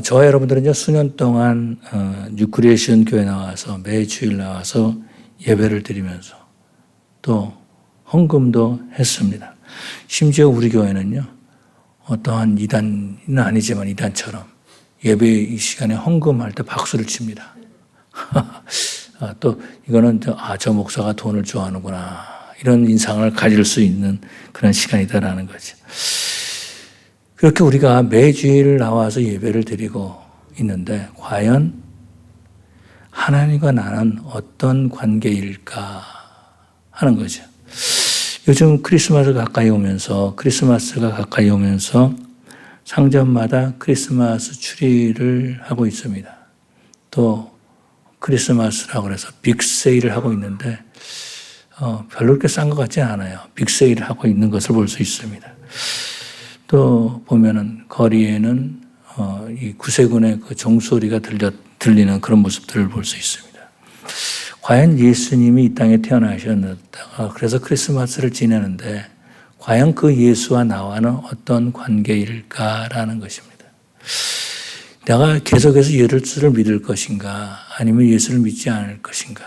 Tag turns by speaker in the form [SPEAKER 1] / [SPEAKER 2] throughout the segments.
[SPEAKER 1] 저와 여러분들은요, 수년 동안 뉴크리에이션 교회 나와서 매주일 나와서 예배를 드리면서 또 헌금도 했습니다. 심지어 우리 교회는요, 어떠한 이단은 아니지만 이단처럼 예배 이 시간에 헌금할 때 박수를 칩니다. 또 이거는 저 목사가 돈을 좋아하는구나, 이런 인상을 가질 수 있는 그런 시간이다라는 거죠. 그렇게 우리가 매주일 나와서 예배를 드리고 있는데 과연 하나님과 나는 어떤 관계일까 하는 거죠. 요즘 크리스마스가 가까이 오면서 상점마다 크리스마스 추리를 하고 있습니다. 또 크리스마스라고 해서 빅세일을 하고 있는데 별로 그렇게 싼 것 같지는 않아요. 빅세일을 하고 있는 것을 볼 수 있습니다. 또 보면은 거리에는 이 구세군의 그 종소리가 들리는 그런 모습들을 볼 수 있습니다. 과연 예수님이 이 땅에 태어나셨다가 그래서 크리스마스를 지내는데 과연 그 예수와 나와는 어떤 관계일까라는 것입니다. 내가 계속해서 예수를 믿을 것인가, 아니면 예수를 믿지 않을 것인가,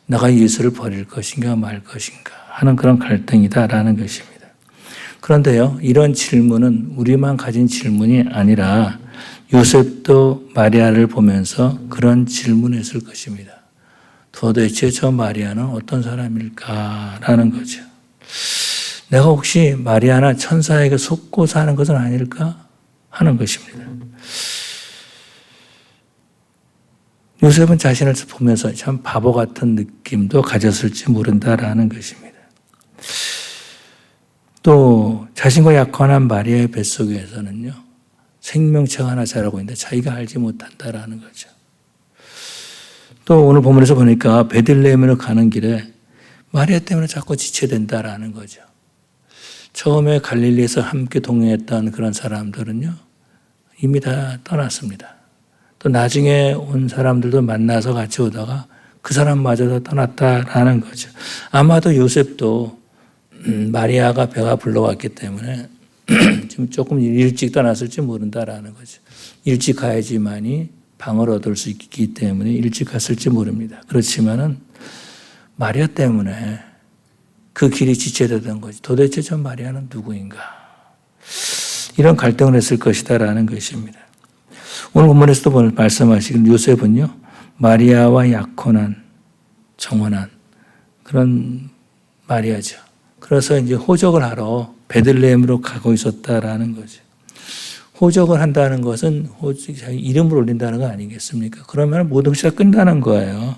[SPEAKER 1] 내가 예수를 버릴 것인가 말 것인가 하는 그런 갈등이다라는 것입니다. 그런데요, 이런 질문은 우리만 가진 질문이 아니라 요셉도 마리아를 보면서 그런 질문했을 것입니다. 도대체 저 마리아는 어떤 사람일까라는 거죠. 내가 혹시 마리아나 천사에게 속고 사는 것은 아닐까 하는 것입니다. 요셉은 자신을 보면서 참 바보 같은 느낌도 가졌을지 모른다라는 것입니다. 또 자신과 약혼한 마리아의 뱃속에서는요, 생명체가 하나 자라고 있는데 자기가 알지 못한다라는 거죠. 또 오늘 본문에서 보니까 베들레헴으로 가는 길에 마리아 때문에 자꾸 지체된다라는 거죠. 처음에 갈릴리에서 함께 동행했던 그런 사람들은요, 이미 다 떠났습니다. 또 나중에 온 사람들도 만나서 같이 오다가 그 사람마저도 떠났다라는 거죠. 아마도 요셉도 마리아가 배가 불러왔기 때문에 좀 조금 일찍 떠났을지 모른다라는 거죠. 일찍 가야지만이 방을 얻을 수 있기 때문에 일찍 갔을지 모릅니다. 그렇지만은 마리아 때문에 그 길이 지체되던 거지. 도대체 저 마리아는 누구인가? 이런 갈등을 했을 것이다라는 것입니다. 오늘 본문에서도 말씀하시길 요셉은요, 마리아와 약혼한, 정혼한 그런 마리아죠. 그래서 이제 호적을 하러 베들레헴으로 가고 있었다라는 거죠. 호적을 한다는 것은 자기 이름을 올린다는 거 아니겠습니까? 그러면 모든 것이 다 끝나는 거예요.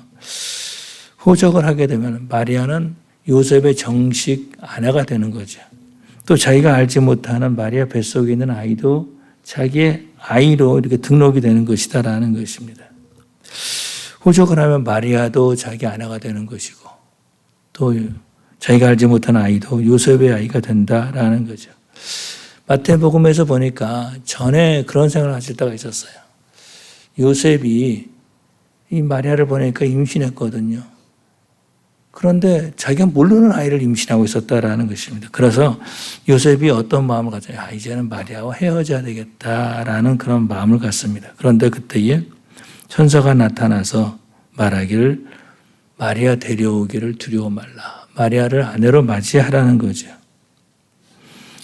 [SPEAKER 1] 호적을 하게 되면 마리아는 요셉의 정식 아내가 되는 거죠. 또 자기가 알지 못하는 마리아 뱃속에 있는 아이도 자기의 아이로 이렇게 등록이 되는 것이다라는 것입니다. 호적을 하면 마리아도 자기 아내가 되는 것이고 또 자기가 알지 못하는 아이도 요셉의 아이가 된다라는 거죠. 마태복음에서 보니까 전에 그런 생각을 하실 때가 있었어요. 요셉이 이 마리아를 보니까 임신했거든요. 그런데 자기가 모르는 아이를 임신하고 있었다라는 것입니다. 그래서 요셉이 어떤 마음을 가져요? 이제는 마리아와 헤어져야 되겠다라는 그런 마음을 갖습니다. 그런데 그때에 천사가 나타나서 말하기를 마리아 데려오기를 두려워 말라. 마리아를 아내로 맞이하라는 거죠.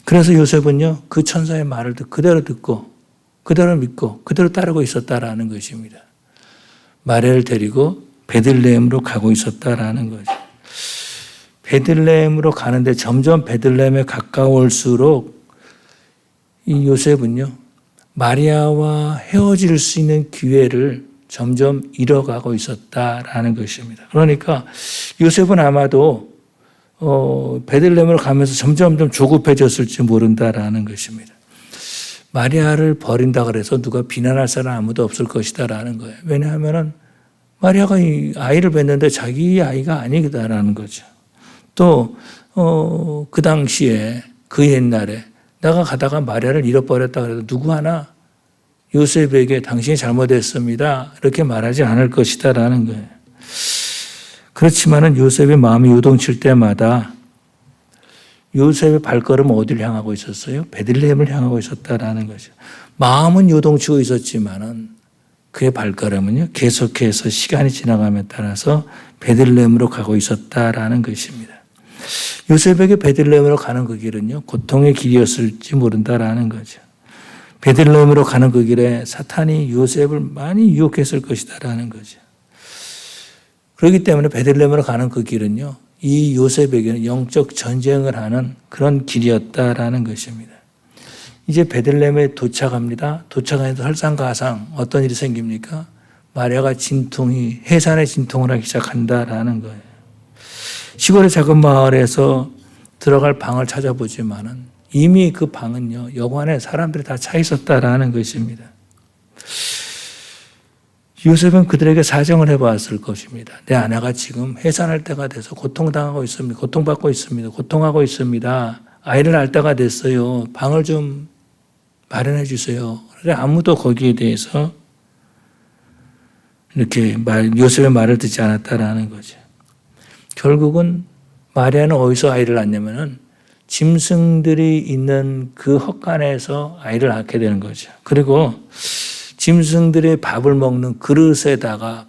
[SPEAKER 1] 그래서 요셉은요, 그 천사의 말을 그대로 듣고 그대로 믿고 그대로 따르고 있었다라는 것입니다. 마리아를 데리고 베들레헴으로 가고 있었다라는 거죠. 베들레헴으로 가는데 점점 베들레헴에 가까울수록 이 요셉은요, 마리아와 헤어질 수 있는 기회를 점점 잃어가고 있었다라는 것입니다. 그러니까 요셉은 아마도 베들레헴으로 가면서 점점 좀 조급해졌을지 모른다라는 것입니다. 마리아를 버린다 그래서 누가 비난할 사람 아무도 없을 것이다라는 거예요. 왜냐하면은 마리아가 이 아이를 뵀는데 자기 아이가 아니다라는 거죠. 또 그 당시에 그 옛날에 내가 가다가 마리아를 잃어버렸다 그래도 누구 하나 요셉에게 당신이 잘못했습니다 이렇게 말하지 않을 것이다라는 거예요. 그렇지만은 요셉의 마음이 요동칠 때마다 요셉의 발걸음은 어디를 향하고 있었어요? 베들레헴을 향하고 있었다라는 거죠. 마음은 요동치고 있었지만은 그의 발걸음은요, 계속해서 시간이 지나감에 따라서 베들레헴으로 가고 있었다라는 것입니다. 요셉에게 베들레헴으로 가는 그 길은요, 고통의 길이었을지 모른다라는 거죠. 베들레헴으로 가는 그 길에 사탄이 요셉을 많이 유혹했을 것이다라는 거죠. 그렇기 때문에 베들레헴으로 가는 그 길은요, 이 요셉에게는 영적 전쟁을 하는 그런 길이었다라는 것입니다. 이제 베들레헴에 도착합니다. 도착하면서 설상가상 어떤 일이 생깁니까? 마리아가 해산의 진통을 하기 시작한다라는 거예요. 시골의 작은 마을에서 들어갈 방을 찾아보지만은 이미 그 방은요, 여관에 사람들이 다 차 있었다라는 것입니다. 요셉은 그들에게 사정을 해봤을 것입니다. 내 아내가 지금 해산할 때가 돼서 고통당하고 있습니다. 고통받고 있습니다. 고통하고 있습니다. 아이를 낳을 때가 됐어요. 방을 좀 마련해 주세요. 그런데 아무도 거기에 대해서 이렇게 요셉의 말을 듣지 않았다라는 거죠. 결국은 마리아는 어디서 아이를 낳냐면은 짐승들이 있는 그 헛간에서 아이를 낳게 되는 거죠. 그리고 짐승들의 밥을 먹는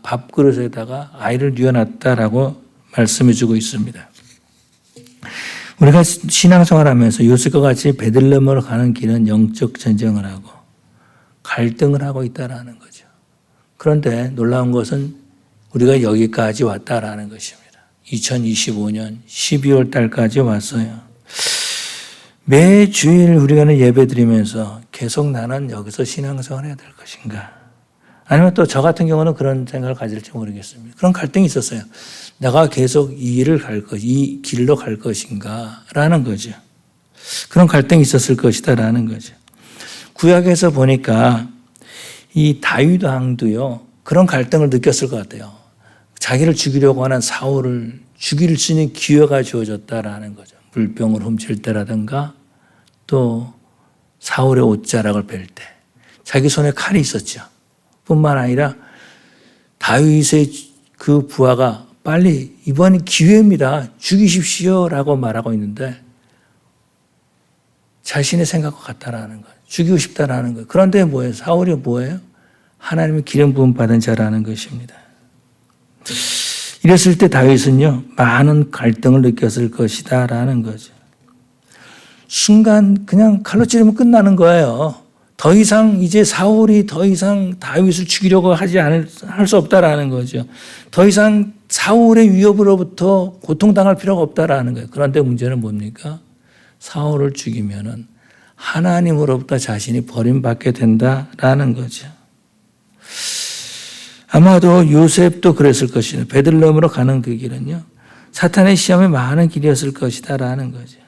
[SPEAKER 1] 밥그릇에다가 아이를 뉘어놨다라고 말씀해 주고 있습니다. 우리가 신앙생활하면서 요셉과 같이 베들레헴으로 가는 길은 영적 전쟁을 하고 갈등을 하고 있다라는 거죠. 그런데 놀라운 것은 우리가 여기까지 왔다라는 것입니다. 2025년 12월 달까지 왔어요. 매 주일 우리가 예배 드리면서 계속 나는 여기서 신앙생활 해야 될 것인가? 아니면 또 저 같은 경우는 그런 생각을 가질지 모르겠습니다. 그런 갈등이 있었어요. 내가 계속 이 길로 갈 것인가? 라는 거죠. 그런 갈등이 있었을 것이다라는 거죠. 구약에서 보니까 이 다윗 왕도요, 그런 갈등을 느꼈을 것 같아요. 자기를 죽이려고 하는 사울을 죽일 수 있는 기회가 주어졌다라는 거죠. 물병을 훔칠 때라든가 또 사울의 옷자락을 벨 때 자기 손에 칼이 있었죠. 뿐만 아니라 다윗의 그 부하가 빨리 이번 기회입니다. 죽이십시오라고 말하고 있는데 자신의 생각과 같다라는 거예요. 죽이고 싶다라는 거예요. 그런데 뭐예요? 사울이 뭐예요? 하나님의 기름 부음 받은 자라는 것입니다. 이랬을 때 다윗은요, 많은 갈등을 느꼈을 것이다라는 거죠. 순간 그냥 칼로 찌르면 끝나는 거예요. 더 이상 이제 사울이 더 이상 다윗을 죽이려고 할 수 없다라는 거죠. 더 이상 사울의 위협으로부터 고통당할 필요가 없다라는 거예요. 그런데 문제는 뭡니까? 사울을 죽이면은 하나님으로부터 자신이 버림받게 된다라는 거죠. 아마도 요셉도 그랬을 것이다. 베들레헴으로 가는 그 길은요, 사탄의 시험에 많은 길이었을 것이다라는 거죠.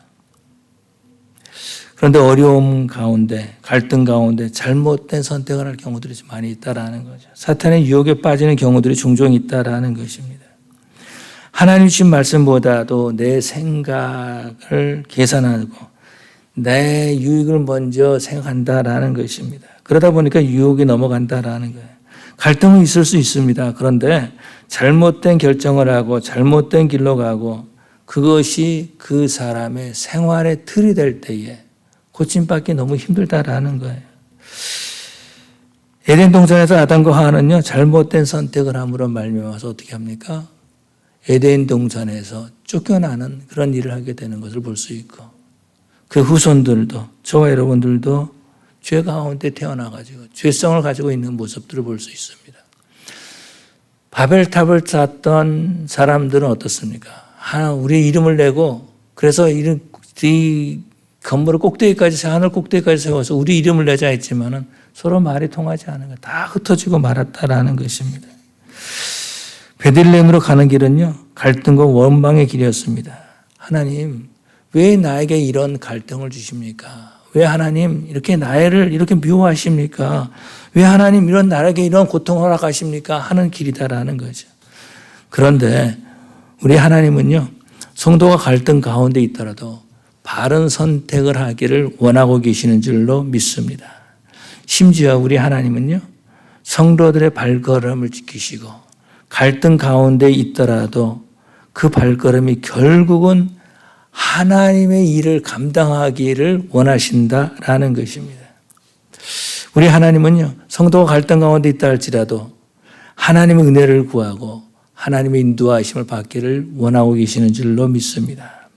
[SPEAKER 1] 그런데 어려움 가운데, 갈등 가운데 잘못된 선택을 할 경우들이 많이 있다라는 거죠. 사탄의 유혹에 빠지는 경우들이 종종 있다라는 것입니다. 하나님 주신 말씀보다도 내 생각을 계산하고 내 유익을 먼저 생각한다라는 것입니다. 그러다 보니까 유혹이 넘어간다라는 거예요. 갈등은 있을 수 있습니다. 그런데 잘못된 결정을 하고 잘못된 길로 가고 그것이 그 사람의 생활의 틀이 될 때에 고침받기 너무 힘들다라는 거예요. 에덴 동산에서 아담과 하와는요, 잘못된 선택을 함으로 말미암아서 어떻게 합니까? 에덴 동산에서 쫓겨나는 그런 일을 하게 되는 것을 볼 수 있고, 그 후손들도, 저와 여러분들도 죄 가운데 태어나가지고 죄성을 가지고 있는 모습들을 볼 수 있습니다. 바벨탑을 쌓았던 사람들은 어떻습니까? 우리 이름을 내고 그래서 이 건물을 꼭대기까지, 하늘 꼭대기까지 세워서 우리 이름을 내자 했지만은 서로 말이 통하지 않은 거, 다 흩어지고 말았다라는 것입니다. 베들레헴으로 가는 길은요, 갈등과 원망의 길이었습니다. 하나님, 왜 나에게 이런 갈등을 주십니까? 왜 하나님 이렇게 나를 이렇게 미워하십니까? 왜 하나님 나에게 이런 고통을 허락하십니까? 하는 길이다라는 거죠. 그런데 우리 하나님은요, 성도가 갈등 가운데 있더라도 바른 선택을 하기를 원하고 계시는 줄로 믿습니다. 심지어 우리 하나님은요, 성도들의 발걸음을 지키시고 갈등 가운데 있더라도 그 발걸음이 결국은 하나님의 일을 감당하기를 원하신다라는 것입니다. 우리 하나님은요, 성도가 갈등 가운데 있다 할지라도 하나님의 은혜를 구하고 하나님의 인도하심을 받기를 원하고 계시는 줄로 믿습니다.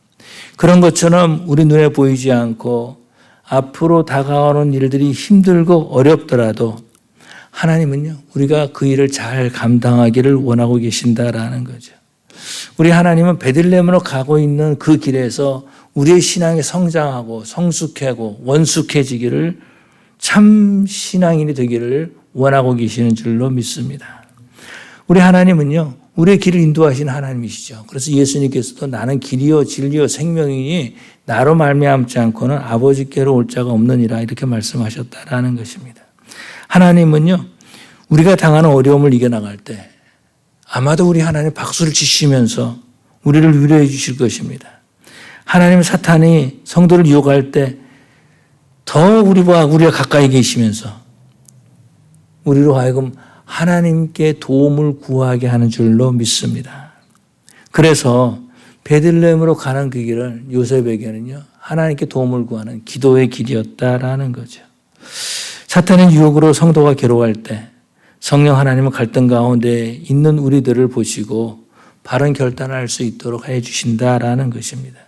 [SPEAKER 1] 그런 것처럼 우리 눈에 보이지 않고 앞으로 다가오는 일들이 힘들고 어렵더라도 하나님은요, 우리가 그 일을 잘 감당하기를 원하고 계신다라는 거죠. 우리 하나님은 베들레헴으로 가고 있는 그 길에서 우리의 신앙이 성장하고 성숙하고 원숙해지기를, 참 신앙인이 되기를 원하고 계시는 줄로 믿습니다. 우리 하나님은요, 우리의 길을 인도하시는 하나님이시죠. 그래서 예수님께서도 나는 길이요 진리요 생명이니 나로 말미암지 않고는 아버지께로 올 자가 없느니라 이렇게 말씀하셨다라는 것입니다. 하나님은요, 우리가 당하는 어려움을 이겨나갈 때 아마도 우리 하나님 박수를 치시면서 우리를 위로해 주실 것입니다. 하나님 사탄이 성도를 유혹할 때 더 우리가 가까이 계시면서 우리로 하여금 하나님께 도움을 구하게 하는 줄로 믿습니다. 그래서 베들레헴으로 가는 그 길은 요셉에게는요, 하나님께 도움을 구하는 기도의 길이었다라는 거죠. 사탄의 유혹으로 성도가 괴로워할 때 성령 하나님은 갈등 가운데 있는 우리들을 보시고 바른 결단을 할 수 있도록 해 주신다라는 것입니다.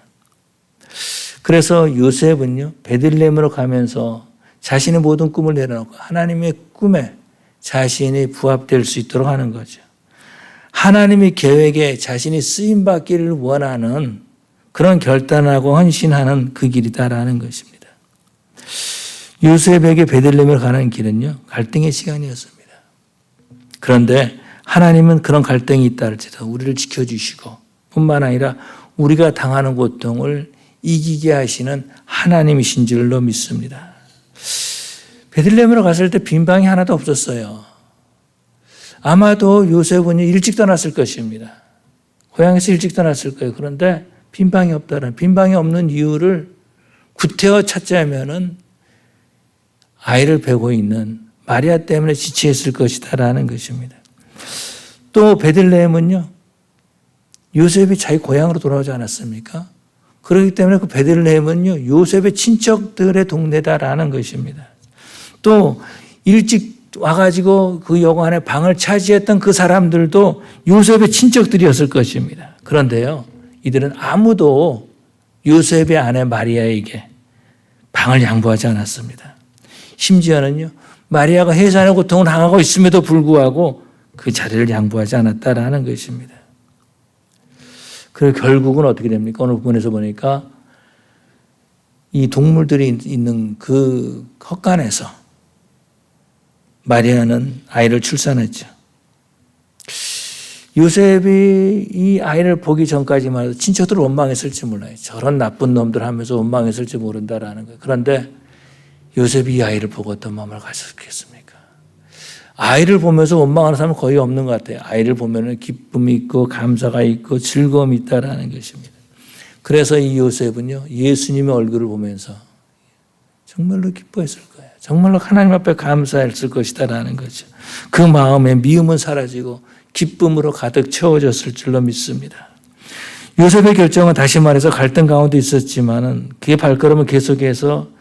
[SPEAKER 1] 그래서 요셉은요, 베들레헴으로 가면서 자신의 모든 꿈을 내려놓고 하나님의 꿈에 자신이 부합될 수 있도록 하는 거죠. 하나님의 계획에 자신이 쓰임받기를 원하는 그런 결단하고 헌신하는 그 길이다라는 것입니다. 요셉에게 베들레헴으로 가는 길은요, 갈등의 시간이었습니다. 그런데 하나님은 그런 갈등이 있다 할지라도 우리를 지켜주시고 뿐만 아니라 우리가 당하는 고통을 이기게 하시는 하나님이신 줄로 믿습니다. 베들레헴으로 갔을 때 빈방이 하나도 없었어요. 아마도 요셉은 일찍 떠났을 것입니다. 고향에서 일찍 떠났을 거예요. 그런데 빈방이 없다는, 빈방이 없는 이유를 구태여 찾자면은 아이를 베고 있는 마리아 때문에 지체했을 것이다라는 것입니다. 또 베들레헴은요, 요셉이 자기 고향으로 돌아오지 않았습니까? 그렇기 때문에 그 베들레헴은요, 요셉의 친척들의 동네다라는 것입니다. 또 일찍 와가지고 그 여관의 방을 차지했던 그 사람들도 요셉의 친척들이었을 것입니다. 그런데요, 이들은 아무도 요셉의 아내 마리아에게 방을 양보하지 않았습니다. 심지어는요, 마리아가 해산의 고통을 당하고 있음에도 불구하고 그 자리를 양보하지 않았다라는 것입니다. 그리고 결국은 어떻게 됩니까? 오늘 부분에서 보니까 이 동물들이 있는 그 헛간에서 마리아는 아이를 출산했죠. 요셉이 이 아이를 보기 전까지만 해도 친척들을 원망했을지 몰라요. 저런 나쁜 놈들 하면서 원망했을지 모른다라는 거예요. 그런데 요셉이 이 아이를 보고 어떤 마음을 가졌겠습니까? 아이를 보면서 원망하는 사람은 거의 없는 것 같아요. 아이를 보면 기쁨이 있고 감사가 있고 즐거움이 있다라는 것입니다. 그래서 이 요셉은요, 예수님의 얼굴을 보면서 정말로 기뻐했을 거예요. 정말로 하나님 앞에 감사했을 것이다라는 거죠. 그 마음에 미움은 사라지고 기쁨으로 가득 채워졌을 줄로 믿습니다. 요셉의 결정은 다시 말해서 갈등 가운데 있었지만은 그의 발걸음을 계속해서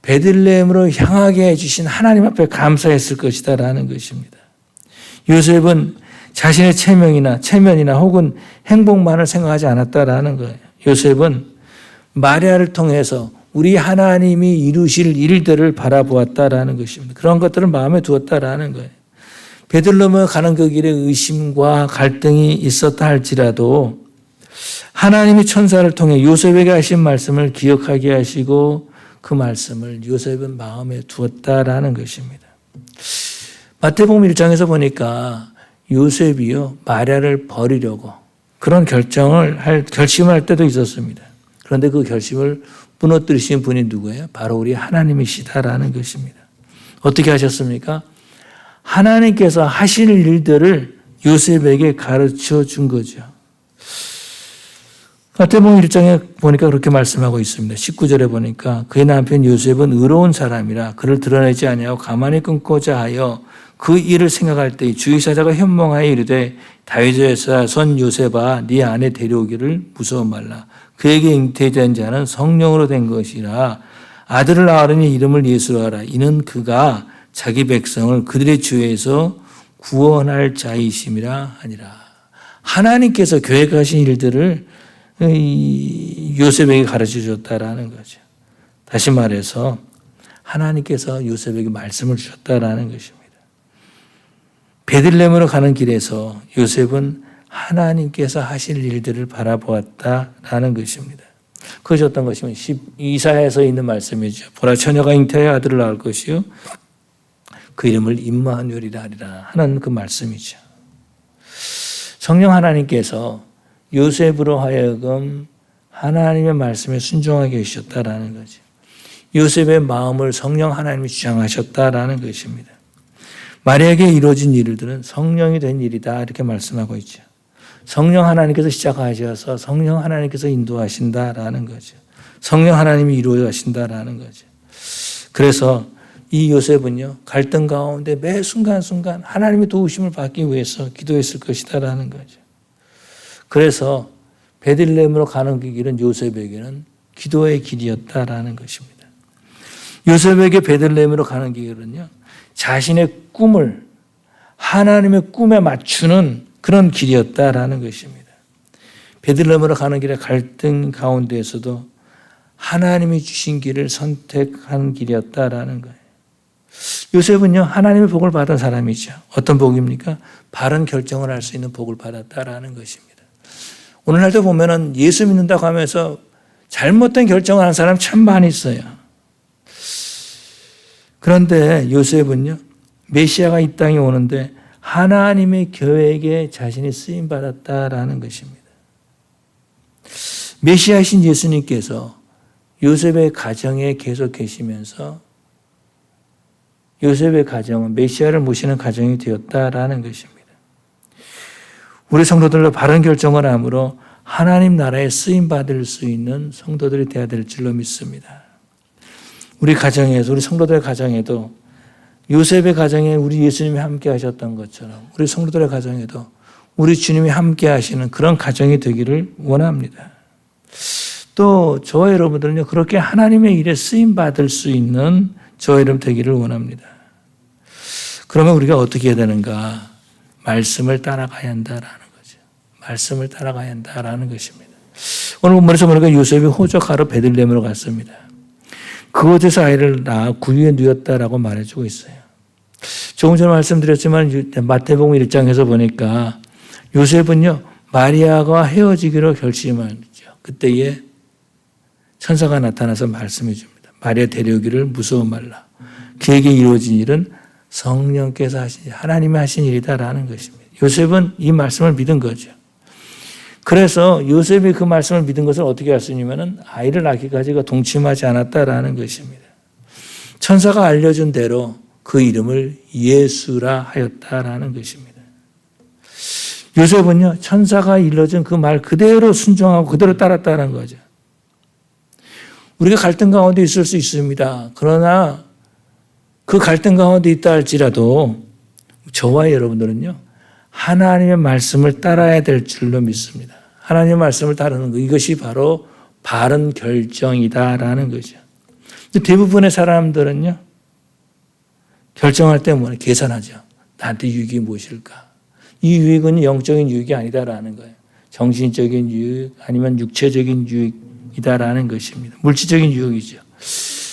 [SPEAKER 1] 베들레헴으로 향하게 해주신 하나님 앞에 감사했을 것이다라는 것입니다. 요셉은 자신의 체면이나 혹은 행복만을 생각하지 않았다라는 거예요. 요셉은 마리아를 통해서 우리 하나님이 이루실 일들을 바라보았다라는 것입니다. 그런 것들을 마음에 두었다라는 거예요. 베들레헴에 가는 그 길에 의심과 갈등이 있었다 할지라도 하나님이 천사를 통해 요셉에게 하신 말씀을 기억하게 하시고 그 말씀을 요셉은 마음에 두었다라는 것입니다. 마태복음 1장에서 보니까 요셉이요, 마리아를 버리려고 그런 결심을 할 때도 있었습니다. 그런데 그 결심을 무너뜨리신 분이 누구예요? 바로 우리 하나님이시다라는 것입니다. 어떻게 하셨습니까? 하나님께서 하실 일들을 요셉에게 가르쳐 준 거죠. 마태복음 1장에 보니까 그렇게 말씀하고 있습니다. 19절에 보니까 그의 남편 요셉은 의로운 사람이라 그를 드러내지 아니하고 가만히 끊고자 하여 그 일을 생각할 때 주의사자가 현몽하여 이르되 다윗의 자손 요셉아 네 아내 데려오기를 무서워 말라. 그에게 잉태된 자는 성령으로 된 것이라 아들을 낳으려니 이름을 예수로 하라. 이는 그가 자기 백성을 그들의 죄에서 구원할 자이심이라 하니라. 하나님께서 계획하신 일들을 요셉에게 가르쳐 줬다라는 거죠. 다시 말해서 하나님께서 요셉에게 말씀을 주셨다라는 것입니다. 베들레헴으로 가는 길에서 요셉은 하나님께서 하실 일들을 바라보았다라는 것입니다. 그것이 어떤 것이면 이사야에서 있는 말씀이죠. 보라 처녀가 잉태하여 아들을 낳을 것이요 그 이름을 임마누엘이라 하리라 하는 그 말씀이죠. 성령 하나님께서 요셉으로 하여금 하나님의 말씀에 순종하게 하셨다라는 거죠. 요셉의 마음을 성령 하나님이 주장하셨다라는 것입니다. 마리아에게 이루어진 일들은 성령이 된 일이다 이렇게 말씀하고 있죠. 성령 하나님께서 시작하셔서 성령 하나님께서 인도하신다라는 거죠. 성령 하나님이 이루어 가신다라는 거죠. 그래서 이 요셉은요 갈등 가운데 매 순간순간 하나님의 도우심을 받기 위해서 기도했을 것이다라는 거죠. 그래서 베들레헴으로 가는 그 길은 요셉에게는 기도의 길이었다라는 것입니다. 요셉에게 베들레헴으로 가는 길은요 자신의 꿈을 하나님의 꿈에 맞추는 그런 길이었다라는 것입니다. 베들레헴으로 가는 길의 갈등 가운데에서도 하나님이 주신 길을 선택한 길이었다라는 거예요. 요셉은요 하나님의 복을 받은 사람이죠. 어떤 복입니까? 바른 결정을 할 수 있는 복을 받았다라는 것입니다. 오늘날도 보면은 예수 믿는다고 하면서 잘못된 결정을 하는 사람 참 많이 있어요. 그런데 요셉은요 메시아가 이 땅에 오는데 하나님의 계획에 자신이 쓰임 받았다라는 것입니다. 메시아이신 예수님께서 요셉의 가정에 계속 계시면서 요셉의 가정은 메시아를 모시는 가정이 되었다라는 것입니다. 우리 성도들로 바른 결정을 함으로 하나님 나라에 쓰임 받을 수 있는 성도들이 되어야 될 줄로 믿습니다. 우리 가정에서 우리 성도들의 가정에도 요셉의 가정에 우리 예수님이 함께 하셨던 것처럼 우리 성도들의 가정에도 우리 주님이 함께 하시는 그런 가정이 되기를 원합니다. 또 저와 여러분들은요 그렇게 하나님의 일에 쓰임 받을 수 있는 저와 여러분 되기를 원합니다. 그러면 우리가 어떻게 해야 되는가? 말씀을 따라가야 한다라는 거죠. 말씀을 따라가야 한다라는 것입니다. 오늘 본문에서 보니까 요셉이 호적하러 베들레헴으로 갔습니다. 그곳에서 아이를 낳아 구유에 누웠다라고 말해주고 있어요. 조금 전에 말씀드렸지만 마태복음 1장에서 보니까 요셉은요 마리아와 헤어지기로 결심하죠. 그때에 천사가 나타나서 말씀해 줍니다. 마리아 데려오기를 무서워 말라. 그에게 이루어진 일은 성령께서 하신 하나님이 하신 일이다라는 것입니다. 요셉은 이 말씀을 믿은 거죠. 그래서 요셉이 그 말씀을 믿은 것을 어떻게 알 수 있냐면 아이를 낳기까지가 동침하지 않았다라는 것입니다. 천사가 알려준 대로 그 이름을 예수라 하였다라는 것입니다. 요셉은요 천사가 일러준 그 말 그대로 순종하고 그대로 따랐다는 거죠. 우리가 갈등 가운데 있을 수 있습니다. 그러나 그 갈등 가운데 있다 할지라도 저와 여러분들은요 하나님의 말씀을 따라야 될 줄로 믿습니다. 하나님의 말씀을 따르는 것 이것이 바로 바른 결정이다라는 거죠. 근데 대부분의 사람들은요 결정할 때 뭐냐 계산하죠. 나한테 유익이 무엇일까? 이 유익은 영적인 유익이 아니다라는 거예요. 정신적인 유익 아니면 육체적인 유익이다라는 것입니다. 물질적인 유익이죠.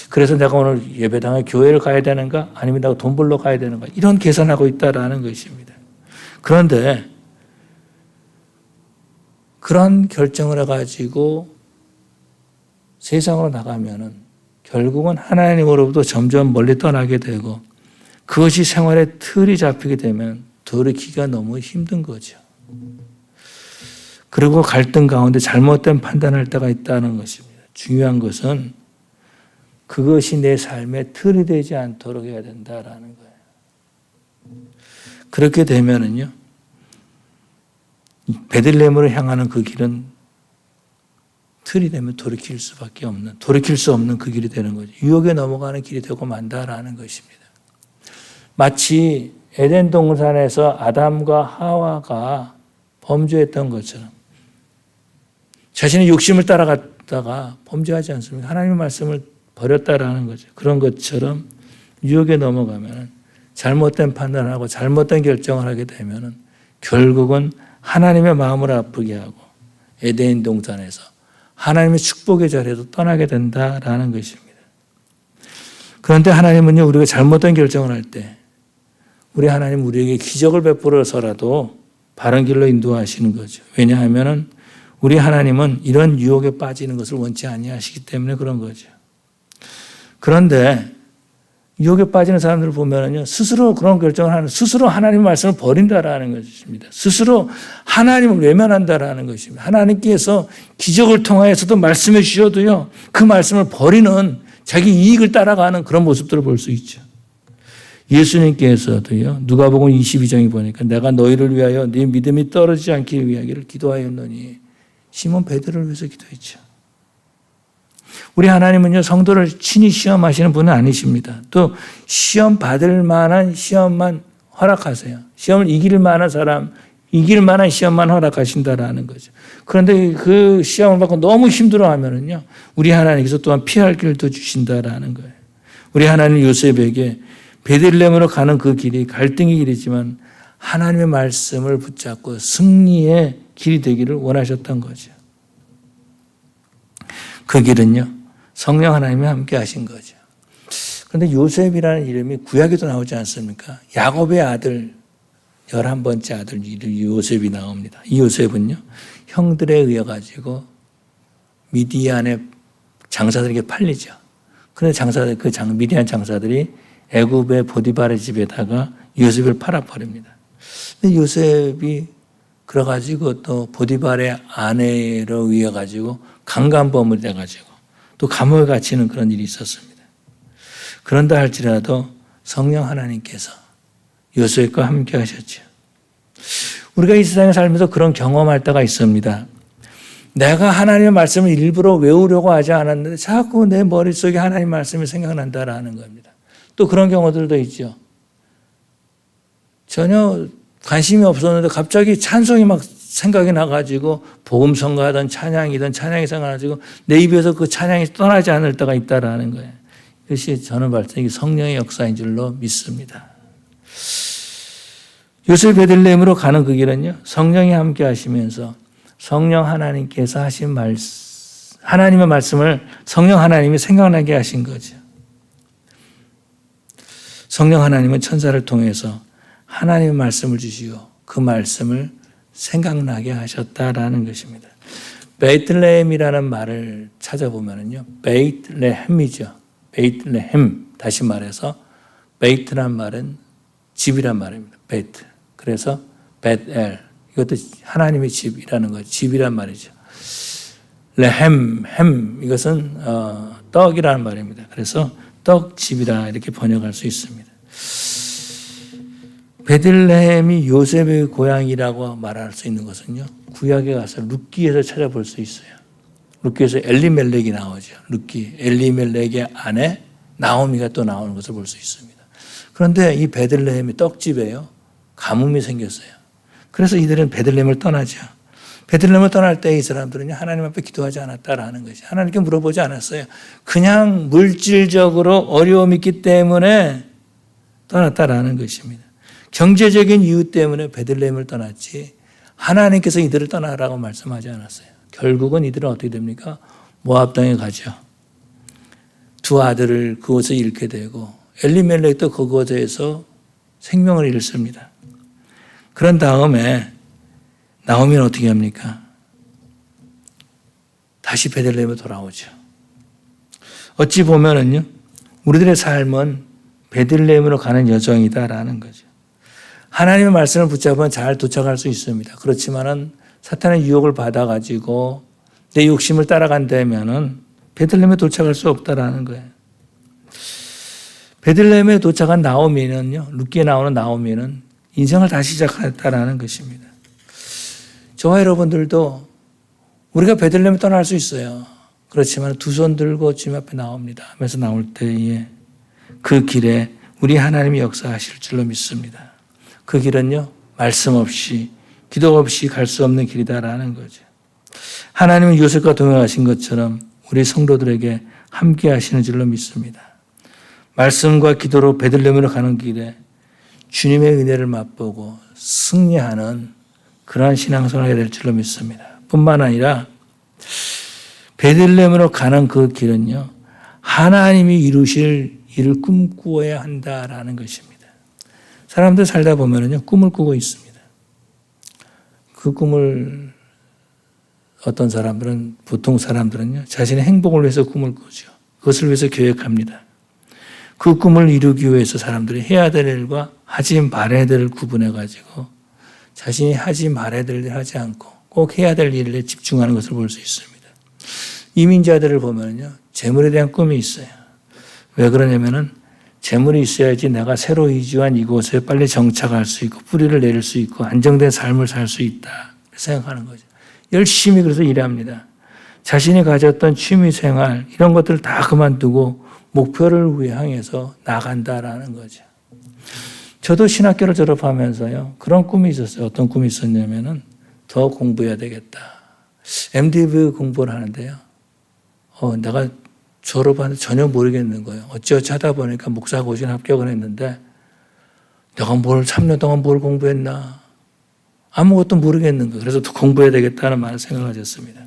[SPEAKER 1] 그래서 내가 오늘 예배당에 교회를 가야 되는가 아니면 내가 돈 벌러 가야 되는가 이런 계산하고 있다라는 것입니다. 그런데 그런 결정을 해가지고 세상으로 나가면은 결국은 하나님으로부터 점점 멀리 떠나게 되고 그것이 생활의 틀이 잡히게 되면 돌이키기가 너무 힘든 거죠. 그리고 갈등 가운데 잘못된 판단할 때가 있다는 것입니다. 중요한 것은 그것이 내 삶의 틀이 되지 않도록 해야 된다라는 거예요. 그렇게 되면은요, 베들레헴으로 향하는 그 길은 틀이 되면 돌이킬 수 없는 그 길이 되는 거죠. 유혹에 넘어가는 길이 되고 만다라는 것입니다. 마치 에덴 동산에서 아담과 하와가 범죄했던 것처럼 자신의 욕심을 따라갔다가 범죄하지 않습니까? 하나님의 말씀을 버렸다라는 거죠. 그런 것처럼 유혹에 넘어가면 잘못된 판단을 하고 잘못된 결정을 하게 되면 결국은 하나님의 마음을 아프게 하고 에덴 동산에서 하나님의 축복의 자리에도 떠나게 된다라는 것입니다. 그런데 하나님은요, 우리가 잘못된 결정을 할 때 우리 하나님 우리에게 기적을 베풀어서라도 바른 길로 인도하시는 거죠. 왜냐하면 우리 하나님은 이런 유혹에 빠지는 것을 원치 아니하시기 때문에 그런 거죠. 그런데 유혹에 빠지는 사람들을 보면요, 스스로 그런 결정을 하는, 스스로 하나님의 말씀을 버린다라는 것입니다. 스스로 하나님을 외면한다라는 것입니다. 하나님께서 기적을 통하여서도 말씀해 주셔도요, 그 말씀을 버리는 자기 이익을 따라가는 그런 모습들을 볼 수 있죠. 예수님께서도요, 누가복음 22장에 보니까 내가 너희를 위하여 네 믿음이 떨어지지 않기 위하기를 기도하였노니 시몬 베드로를 위해서 기도했죠. 우리 하나님은요, 성도를 친히 시험하시는 분은 아니십니다. 또 시험 받을 만한 시험만 허락하세요. 시험을 이길 만한 사람, 이길 만한 시험만 허락하신다라는 거죠. 그런데 그 시험을 받고 너무 힘들어하면은요, 우리 하나님께서 또한 피할 길도 주신다라는 거예요. 우리 하나님 요셉에게 베들레헴으로 가는 그 길이 갈등의 길이지만 하나님의 말씀을 붙잡고 승리의 길이 되기를 원하셨던 거죠. 그 길은요, 성령 하나님이 함께 하신 거죠. 그런데 요셉이라는 이름이 구약에도 나오지 않습니까? 야곱의 아들, 11번째 아들 요셉이 나옵니다. 이 요셉은요, 형들에 의해 가지고 미디안의 장사들에게 팔리죠. 그런데 미디안 장사들이 애굽의 보디발의 집에다가 요셉을 팔아버립니다. 근데 요셉이 그래가지고 또 보디발의 아내로 의해 가지고 강간범이 돼가지고 또 감옥에 갇히는 그런 일이 있었습니다. 그런다 할지라도 성령 하나님께서 요셉과 함께 하셨죠. 우리가 이 세상에 살면서 그런 경험할 때가 있습니다. 내가 하나님의 말씀을 일부러 외우려고 하지 않았는데 자꾸 내 머릿속에 하나님의 말씀이 생각난다라는 겁니다. 또 그런 경우들도 있죠. 전혀 관심이 없었는데 갑자기 찬송이 막 생각이 나가지고 복음성가하던 찬양이 생각나가지고 내 입에서 그 찬양이 떠나지 않을 때가 있다라는 거예요. 이것이 저는 발생이 성령의 역사인 줄로 믿습니다. 요셉 베들레헴으로 가는 그 길은요, 성령이 함께 하시면서 성령 하나님께서 하신 하나님의 말씀을 성령 하나님이 생각나게 하신 거죠. 성령 하나님은 천사를 통해서 하나님의 말씀을 주시고 그 말씀을 생각나게 하셨다라는 것입니다. 베이틀레헴이라는 말을 찾아보면요, 베이틀레헴이죠. 베이틀레헴, 다시 말해서 베이트란 말은 집이란 말입니다. 베이트. 그래서 베트엘, 이것도 하나님의 집이라는 거죠. 집이란 말이죠. 레헴, 햄, 이것은 떡이라는 말입니다. 그래서 떡집이라 이렇게 번역할 수 있습니다. 베들레헴이 요셉의 고향이라고 말할 수 있는 것은요, 구약에 가서 룻기에서 찾아볼 수 있어요. 룻기에서 엘리멜렉이 나오죠. 룻기, 엘리멜렉의 아내 나오미가 또 나오는 것을 볼 수 있습니다. 그런데 이 베들레헴이 떡집이에요. 가뭄이 생겼어요. 그래서 이들은 베들레헴을 떠나죠. 베들레헴을 떠날 때 이 사람들은 하나님 앞에 기도하지 않았다라는 것이, 하나님께 물어보지 않았어요. 그냥 물질적으로 어려움이 있기 때문에 떠났다라는 것입니다. 경제적인 이유 때문에 베들레헴을 떠났지 하나님께서 이들을 떠나라고 말씀하지 않았어요. 결국은 이들은 어떻게 됩니까? 모압 땅에 가죠. 두 아들을 그곳에 잃게 되고 엘리멜렉도 그곳에서 생명을 잃습니다. 그런 다음에 나오미는 어떻게 합니까? 다시 베들레헴에 돌아오죠. 어찌 보면은요, 우리들의 삶은 베들레헴으로 가는 여정이다라는 거죠. 하나님의 말씀을 붙잡으면 잘 도착할 수 있습니다. 그렇지만은 사탄의 유혹을 받아가지고 내 욕심을 따라간다면은 베들레헴에 도착할 수 없다라는 거예요. 베들레헴에 도착한 나오미는요, 룻기에 나오는 나오미는 인생을 다시 시작했다라는 것입니다. 저와 여러분들도 우리가 베들레헴에 떠날 수 있어요. 그렇지만 두 손 들고 주님 앞에 나옵니다 하면서 나올 때에 그 길에 우리 하나님이 역사하실 줄로 믿습니다. 그 길은요, 말씀 없이 기도 없이 갈 수 없는 길이다라는 거죠. 하나님은 요셉과 동행하신 것처럼 우리 성도들에게 함께 하시는 줄로 믿습니다. 말씀과 기도로 베들레헴으로 가는 길에 주님의 은혜를 맛보고 승리하는 그러한 신앙생활을 해야 될 줄로 믿습니다. 뿐만 아니라 베들레헴으로 가는 그 길은요, 하나님이 이루실 일을 꿈꾸어야 한다라는 것입니다. 사람들 살다 보면은요, 꿈을 꾸고 있습니다. 그 꿈을 어떤 사람들은, 보통 사람들은요, 자신의 행복을 위해서 꿈을 꾸죠. 그것을 위해서 계획합니다. 그 꿈을 이루기 위해서 사람들이 해야 될 일과 하지 말아야 될 일을 구분해가지고 자신이 하지 말아야 될 일을 하지 않고 꼭 해야 될 일에 집중하는 것을 볼 수 있습니다. 이민자들을 보면요, 재물에 대한 꿈이 있어요. 왜 그러냐면은 재물이 있어야지 내가 새로 이주한 이곳에 빨리 정착할 수 있고 뿌리를 내릴 수 있고 안정된 삶을 살 수 있다 생각하는 거죠. 열심히 그래서 일합니다. 자신이 가졌던 취미생활 이런 것들을 다 그만두고 목표를 향해서 나간다라는 거죠. 저도 신학교를 졸업하면서요, 그런 꿈이 있었어요. 어떤 꿈이 있었냐면은 더 공부해야 되겠다. MDiv 공부를 하는데요. 내가 졸업하는데 전혀 모르겠는 거예요. 어찌어찌 하다 보니까 목사고시는 합격을 했는데 내가 3년 동안 뭘 공부했나. 아무것도 모르겠는 거예요. 그래서 더 공부해야 되겠다는 많은 생각을 가졌습니다.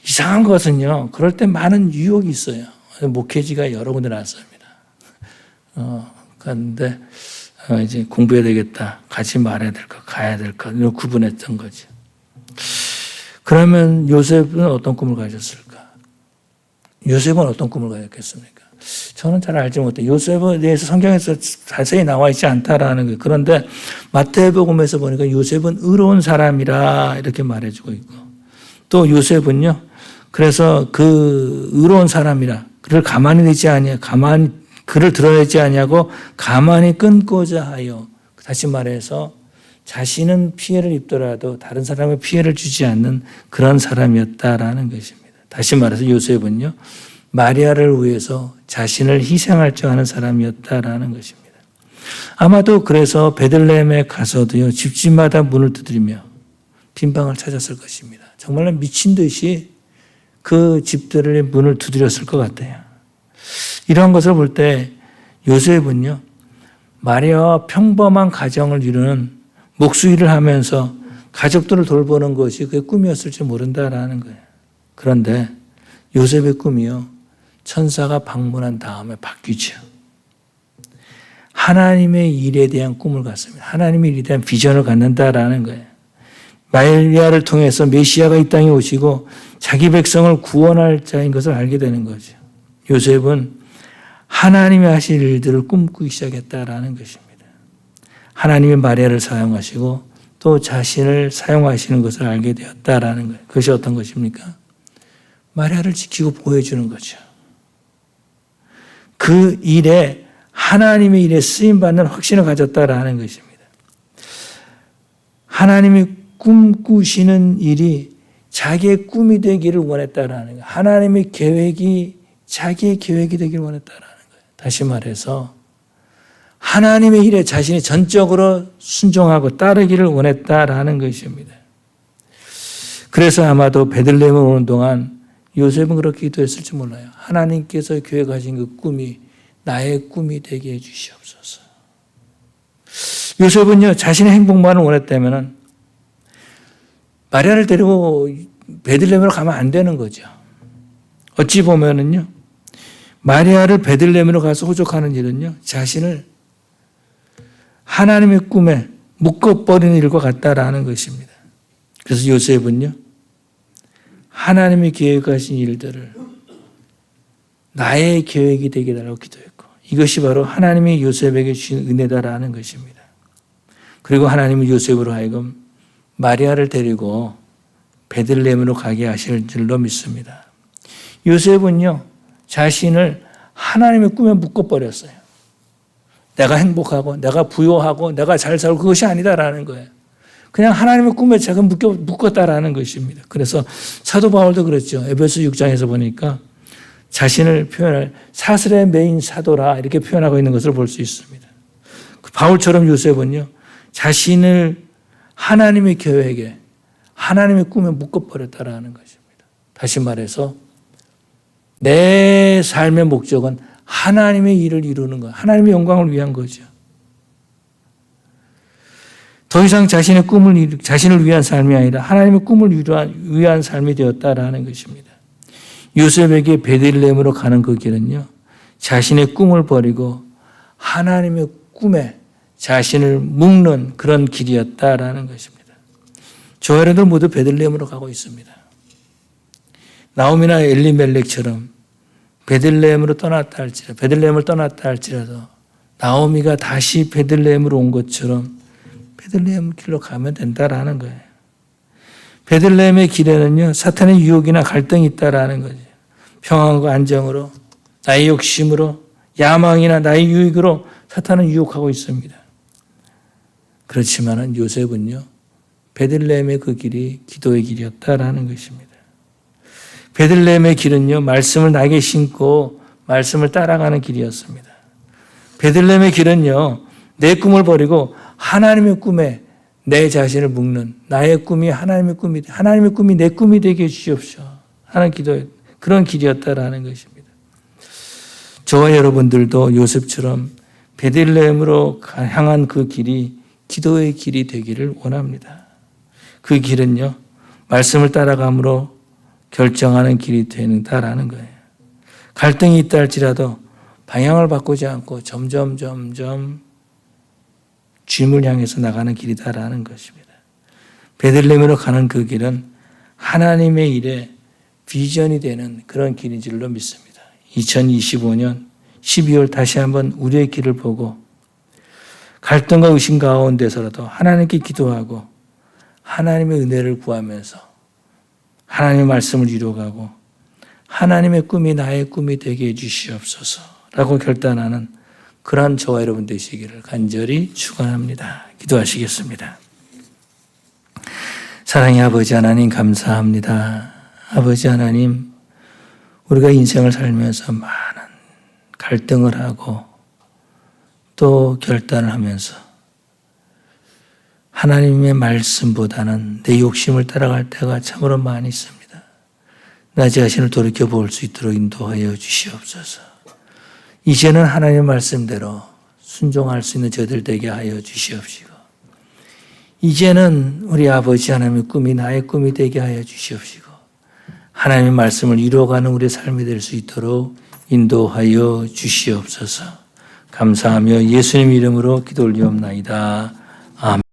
[SPEAKER 1] 이상한 것은요, 그럴 때 많은 유혹이 있어요. 목회지가 여러 군데 나왔습니다. 그런데 이제 공부해야 되겠다. 가지 말아야 될 것, 가야 될 것, 이런 구분했던 거죠. 그러면 요셉은 어떤 꿈을 가졌을까? 요셉은 어떤 꿈을 가졌겠습니까? 저는 잘 알지 못해요. 요셉에 대해서 성경에서 자세히 나와 있지 않다라는 거예요. 그런데 마태복음에서 보니까 요셉은 의로운 사람이라 이렇게 말해주고 있고, 또 요셉은요, 그래서 그 의로운 사람이라 그를 가만히 내지 아니하, 그를 드러내지 아니하고 가만히 끊고자 하여, 다시 말해서 자신은 피해를 입더라도 다른 사람에 피해를 주지 않는 그런 사람이었다라는 것입니다. 다시 말해서 요셉은요, 마리아를 위해서 자신을 희생할 줄 아는 사람이었다라는 것입니다. 아마도 그래서 베들레헴에 가서도요, 집집마다 문을 두드리며 빈방을 찾았을 것입니다. 정말로 미친 듯이 그 집들의 문을 두드렸을 것 같아요. 이러한 것을 볼 때 요셉은요, 마리아와 평범한 가정을 이루는 목수일을 하면서 가족들을 돌보는 것이 그의 꿈이었을지 모른다라는 거예요. 그런데 요셉의 꿈이요, 천사가 방문한 다음에 바뀌죠. 하나님의 일에 대한 꿈을 갖습니다. 하나님의 일에 대한 비전을 갖는다라는 거예요. 마리아를 통해서 메시아가 이 땅에 오시고 자기 백성을 구원할 자인 것을 알게 되는 거죠. 요셉은 하나님이 하실 일들을 꿈꾸기 시작했다라는 것입니다. 하나님이 마리아를 사용하시고 또 자신을 사용하시는 것을 알게 되었다라는 거예요. 그것이 어떤 것입니까? 마리아를 지키고 보호해주는 거죠. 그 일에, 하나님의 일에 쓰임받는 확신을 가졌다라는 것입니다. 하나님이 꿈꾸시는 일이 자기의 꿈이 되기를 원했다라는 거예요. 하나님의 계획이 자기의 계획이 되기를 원했다라는 거예요. 다시 말해서 하나님의 일에 자신이 전적으로 순종하고 따르기를 원했다라는 것입니다. 그래서 아마도 베들레헴에 오는 동안 요셉은 그렇게 기도했을지 몰라요. 하나님께서 계획하신 그 꿈이 나의 꿈이 되게 해 주시옵소서. 요셉은요, 자신의 행복만을 원했다면 마리아를 데리고 베들레헴으로 가면 안 되는 거죠. 어찌 보면은요, 마리아를 베들레헴으로 가서 호적하는 일은요, 자신을 하나님의 꿈에 묶어버리는 일과 같다라는 것입니다. 그래서 요셉은요, 하나님이 계획하신 일들을 나의 계획이 되게 달라고 기도했고, 이것이 바로 하나님이 요셉에게 주신 은혜다라는 것입니다. 그리고 하나님은 요셉으로 하여금 마리아를 데리고 베들레헴으로 가게 하실 줄로 믿습니다. 요셉은요, 자신을 하나님의 꿈에 묶어버렸어요. 내가 행복하고 내가 부유하고 내가 잘 살고 그것이 아니다라는 거예요. 그냥 하나님의 꿈에 제가 묶었다라는 것입니다. 그래서 사도 바울도 그랬죠. 에베소 6장에서 보니까 자신을 표현할 사슬의 메인 사도라 이렇게 표현하고 있는 것을 볼 수 있습니다. 바울처럼 요셉은요, 자신을 하나님의 계획에, 하나님의 꿈에 묶어버렸다라는 것입니다. 다시 말해서 내 삶의 목적은 하나님의 일을 이루는 것, 하나님의 영광을 위한 거죠. 더 이상 자신을 위한 삶이 아니라 하나님의 꿈을 위한 삶이 되었다라는 것입니다. 요셉에게 베들레헴으로 가는 그 길은요, 자신의 꿈을 버리고 하나님의 꿈에 자신을 묶는 그런 길이었다라는 것입니다. 저와 여러분들 모두 베들레헴으로 가고 있습니다. 나오미나 엘리멜렉처럼 베들레헴을 떠났다 할지라도 나오미가 다시 베들레헴으로 온 것처럼 베들레헴 길로 가면 된다라는 거예요. 베들레헴의 길에는요, 사탄의 유혹이나 갈등이 있다라는 거죠. 평안과 안정으로, 나의 욕심으로, 야망이나 나의 유익으로 사탄은 유혹하고 있습니다. 그렇지만은 요셉은요, 베들레헴의 그 길이 기도의 길이었다라는 것입니다. 베들레헴의 길은요, 말씀을 나에게 심고 말씀을 따라가는 길이었습니다. 베들레헴의 길은요, 내 꿈을 버리고 하나님의 꿈에 내 자신을 묶는, 나의 꿈이 하나님의 꿈이 내 꿈이 되게 해주시옵소서 하는 기도, 그런 길이었다라는 것입니다. 저와 여러분들도 요셉처럼 베들레헴으로 향한 그 길이 기도의 길이 되기를 원합니다. 그 길은요, 말씀을 따라감으로 결정하는 길이 된다라는 거예요. 갈등이 있다 할지라도 방향을 바꾸지 않고 점점 주님을 향해서 나가는 길이다라는 것입니다. 베들레헴으로 가는 그 길은 하나님의 일에 비전이 되는 그런 길인 줄로 믿습니다. 2025년 12월 다시 한번 우리의 길을 보고 갈등과 의심 가운데서라도 하나님께 기도하고 하나님의 은혜를 구하면서 하나님의 말씀을 이루어가고 하나님의 꿈이 나의 꿈이 되게 해주시옵소서라고 결단하는 그러한 저와 여러분 되시기를 간절히 축원합니다. 기도하시겠습니다. 사랑의 아버지 하나님 감사합니다. 아버지 하나님, 우리가 인생을 살면서 많은 갈등을 하고 또 결단을 하면서 하나님의 말씀보다는 내 욕심을 따라갈 때가 참으로 많이 있습니다. 나 자신을 돌이켜볼 수 있도록 인도하여 주시옵소서. 이제는 하나님의 말씀대로 순종할 수 있는 저들 되게 하여 주시옵시고, 이제는 우리 아버지 하나님의 꿈이 나의 꿈이 되게 하여 주시옵시고, 하나님의 말씀을 이루어가는 우리의 삶이 될 수 있도록 인도하여 주시옵소서. 감사하며 예수님 이름으로 기도 올리옵나이다. 아멘.